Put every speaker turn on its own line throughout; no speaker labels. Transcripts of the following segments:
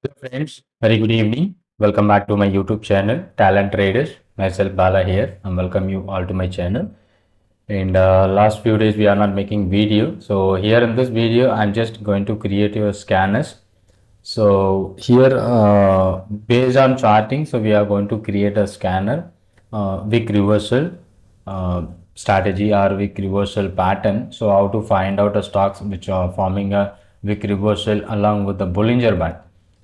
Hello friends, very good evening. Welcome back to my YouTube channel, Talent Traders. Myself Bala here, and welcome you all to my channel. In the last few days, we are not making video. So here in this video, I'm just going to create your scanners. So here, based on charting, so we are going to create a scanner, wick reversal strategy or wick reversal pattern. So how to find out the stocks which are forming a wick reversal along with the Bollinger band.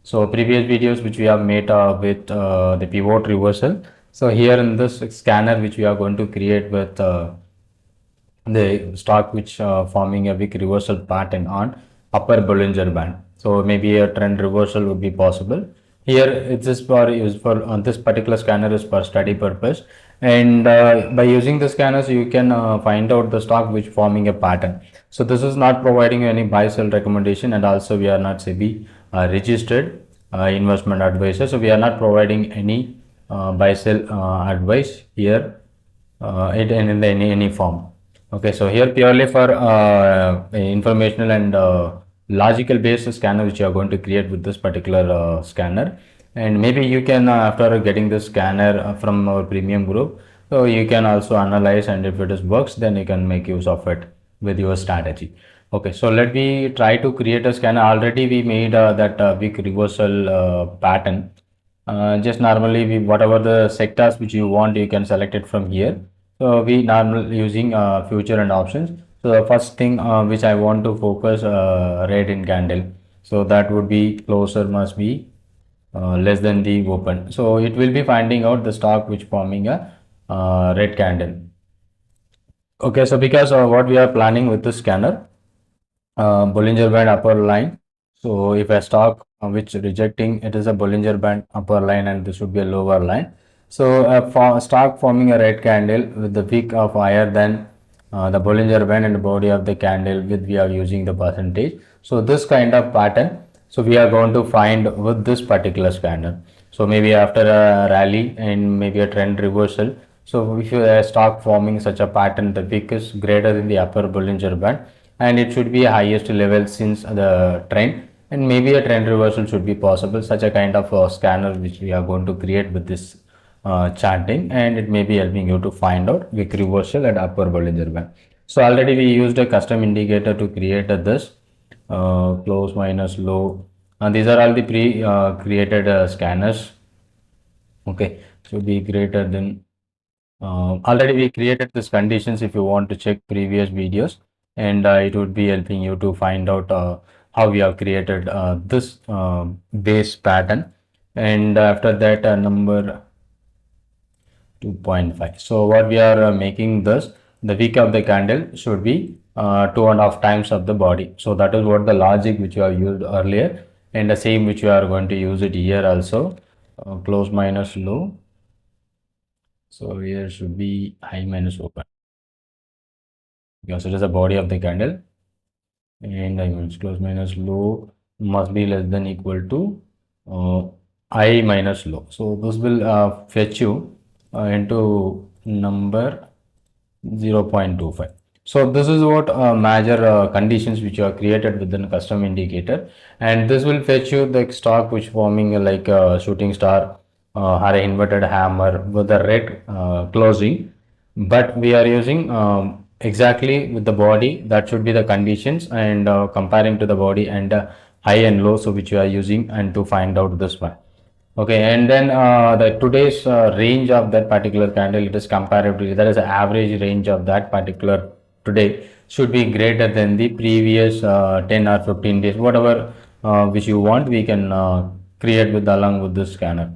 So previous videos which we have made with the pivot reversal. So here in this scanner which we are going to create with the stock which forming a wick reversal pattern on upper Bollinger band. So maybe a trend reversal would be possible. Here it's just for use for on this particular scanner is for study purpose, and by using the scanners you can find out the stock which forming a pattern. So this is not providing any buy sell recommendation, and also we are not SEBI registered investment advisor. So we are not providing any buy sell advice here in any form. Okay, so here purely for informational and logical based scanner which you are going to create with this particular scanner, and maybe you can after getting this scanner from our premium group, so you can also analyze, and if it is works then you can make use of it with your strategy. Okay, so let me try to create a scanner. Already we made that big reversal pattern. Just normally we whatever the sectors which you want you can select it from here. So we normally using future and options. So the first thing which I want to focus red in candle. So that would be closer must be less than the open. So it will be finding out the stock which forming a red candle. Okay, so because what we are planning with the scanner, Bollinger Band upper line. So if a stock which rejecting, it is a Bollinger Band upper line, and this would be a lower line. So a stock forming a red candle with the wick of higher than the Bollinger Band and the body of the candle with we are using the percentage. So this kind of pattern, so we are going to find with this particular scanner. So maybe after a rally and maybe a trend reversal. So if you a stock forming such a pattern, the wick is greater than the upper Bollinger Band, and it should be a highest level since the trend, and maybe a trend reversal should be possible. Such a kind of scanner which we are going to create with this charting, and it may be helping you to find out wick reversal at upper Bollinger Band. So already we used a custom indicator to create this close minus low, and these are all the pre created scanners. Okay, should be greater than already we created these conditions if you want to check previous videos, and it would be helping you to find out how we have created this base pattern, and after that number 2.5. So what we are making this, the wick of the candle should be 2.5 times of the body. So that is what the logic which you have used earlier, and the same which you are going to use it here also. Close minus low. So here should be high minus open, because it is the body of the candle, and I means close minus low must be less than equal to uh, I minus low. So this will fetch you into number 0.25. So this is what major conditions which you are created within custom indicator, and this will fetch you the stock which forming like a shooting star or an inverted hammer with a red closing, but we are using exactly with the body. That should be the conditions, and comparing to the body and high and low, so which you are using, and to find out this one. Okay, and then the today's range of that particular candle, it is comparatively, that is the average range of that particular today should be greater than the previous 10 or 15 days, whatever which you want, we can create with along with this scanner.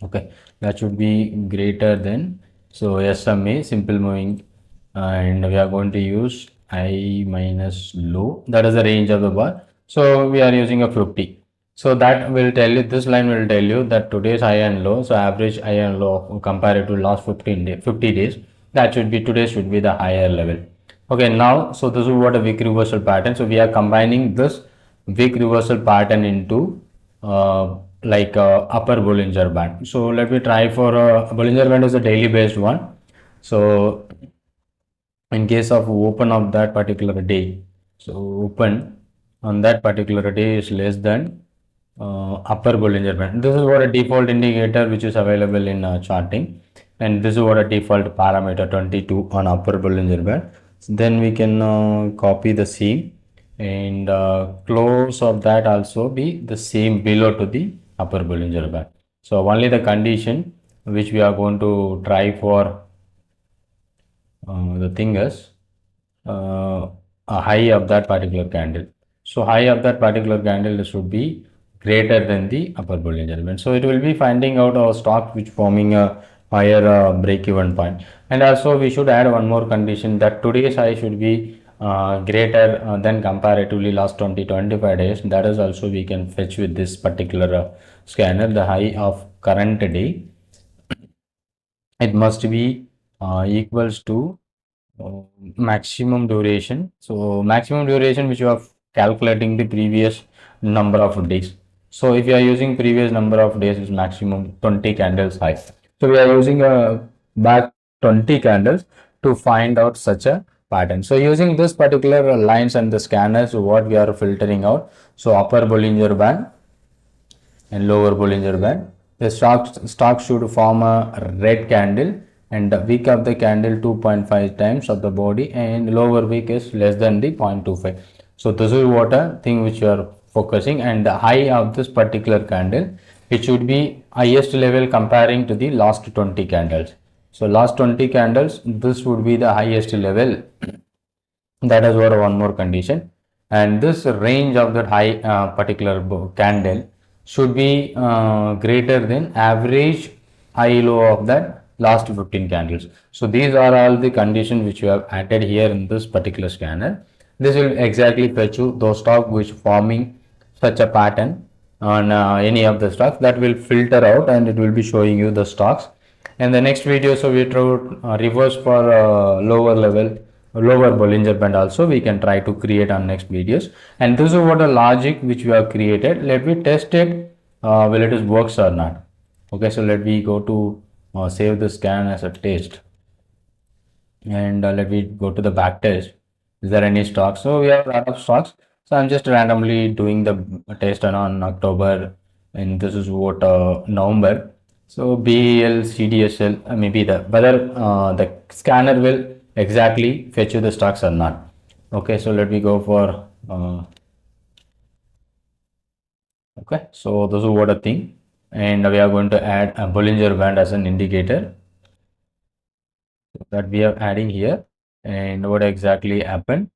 Okay, that should be greater than, so SMA simple moving, and we are going to use I minus low, that is the range of the bar. So we are using a 50. So that will tell you, this line will tell you that today's high and low, so average high and low compared to last 50 days, that should be, today should be the higher level. Okay, now so this is what a wick reversal pattern. So we are combining this wick reversal pattern into like upper Bollinger Band. So let me try for Bollinger Band is a daily based one. So in case of open of that particular day, so open on that particular day is less than upper Bollinger Band. This is what a default indicator which is available in Chartink, and this is what a default parameter 22 on upper Bollinger Band. So then we can copy the same, and close of that also be the same below to the upper Bollinger Band. So only the condition which we are going to try for the thing is uh, a high of that particular candle. So high of that particular candle should be greater than the upper Bollinger Band. So it will be finding out our stock which forming a higher break-even point. And also we should add one more condition that today's high should be greater than comparatively last 20-25 days. That is also we can fetch with this particular scanner. The high of current day, it must be equals to maximum duration. So maximum duration which you are calculating the previous number of days. So if you are using previous number of days is maximum 20 candles high. So we are using a back 20 candles to find out such a pattern. So using this particular lines and the scanners, what we are filtering out. So upper Bollinger Band and lower Bollinger Band. The stock should form a red candle, and the wick of the candle 2.5 times of the body, and lower wick is less than the 0.25. So this is what a thing which you are focusing, and the high of this particular candle, it should be highest level comparing to the last 20 candles. So last 20 candles, this would be the highest level. That is what one more condition, and this range of that high particular candle should be greater than average high low of that last 15 candles. So these are all the conditions which you have added here in this particular scanner. This will exactly fetch you those stock which forming such a pattern on any of the stocks. That will filter out and it will be showing you the stocks. And the next video, so we try reverse for lower level, lower Bollinger Band also we can try to create on next videos. And this is what a logic which we have created. Let me test it, will it is works or not. Okay, so let me go to save the scan as a test, and let me go to the back test. Is there any stocks? So we have a lot of stocks. So I'm just randomly doing the test on October, and this is what November. So BEL, CDSL, maybe whether the scanner will exactly fetch you the stocks or not. Okay, so let me go for okay. So this is what a thing, and we are going to add a Bollinger Band as an indicator that we are adding here. And what exactly happened,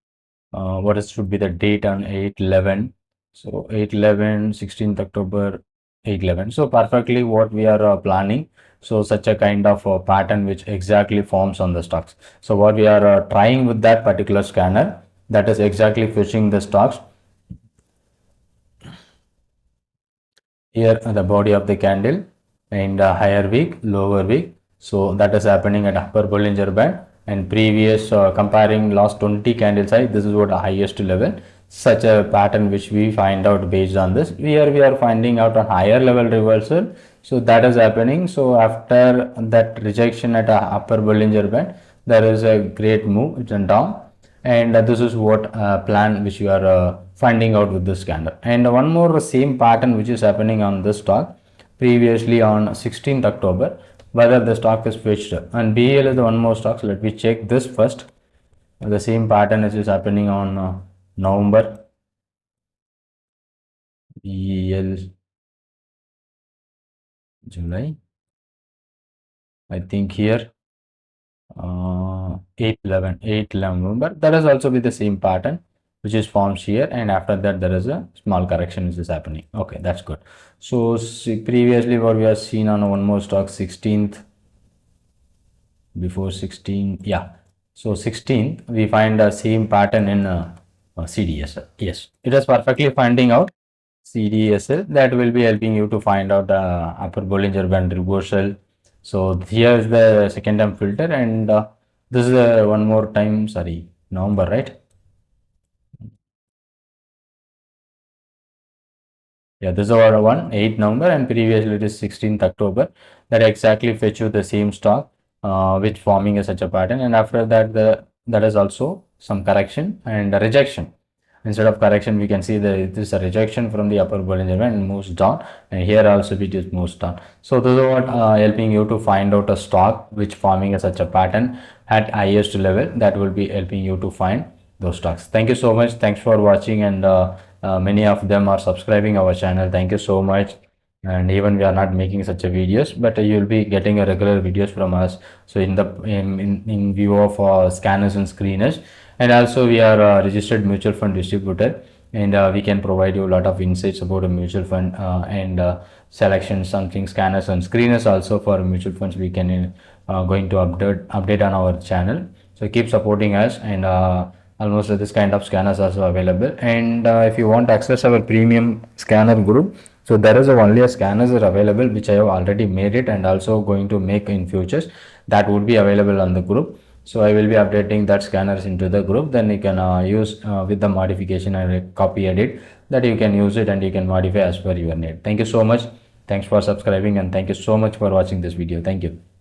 what is should be the date on 8/11. So 8/11, 16th October, 8/11. So perfectly what we are planning. So such a kind of pattern which exactly forms on the stocks. So what we are trying with that particular scanner, that is exactly fetching the stocks. Here the body of the candle, and higher wick, lower wick. So that is happening at upper Bollinger Band, and previous comparing last 20 candles high, this is what the highest level. Such a pattern which we find out based on this. Here we are finding out a higher level reversal. So that is happening. So after that rejection at a upper Bollinger Band, there is a great move down, and this is what plan which you are finding out with this scanner. And one more same pattern which is happening on this stock previously on 16th October, whether the stock is fetched, and BEL is the one more stock. So let me check this first. The same pattern which is happening on November, BEL, July, I think here 8/11 November, that is also with the same pattern which is forms here, and after that there is a small correction which is happening. Okay, that's good. So see, previously what we have seen on one more stock 16th, before 16, yeah, so 16th we find the same pattern in CDSL. Yes, it is perfectly finding out CDSL. That will be helping you to find out the upper Bollinger Band reversal. So here is the second time filter, and this is one more time, sorry, November, right? Yeah, this is our one 8 November, and previously it is 16th October. That exactly fetch you the same stock which forming a such a pattern, and after that that is also some correction and rejection. instead of correction, we can see that it is a rejection from the upper Bollinger Band and moves down, and here also it is moves down. So this is what helping you to find out a stock which forming a such a pattern at highest level. That will be helping you to find those stocks. Thank you so much. Thanks for watching, and many of them are subscribing our channel. Thank you so much. And even we are not making such a videos, but you will be getting a regular videos from us. So in view of scanners and screeners, and also we are a registered mutual fund distributor, and we can provide you a lot of insights about a mutual fund and selection, something scanners and screeners also for mutual funds. We can going to update on our channel. So keep supporting us, and almost this kind of scanners also available. And if you want to access our premium scanner group, so there is only a scanners are available which I have already made it, and also going to make in futures, that would be available on the group. So I will be updating that scanners into the group. Then you can use with the modification and copy edit, that you can use it and you can modify as per your need. Thank you so much. Thanks for subscribing, and thank you so much for watching this video. Thank you.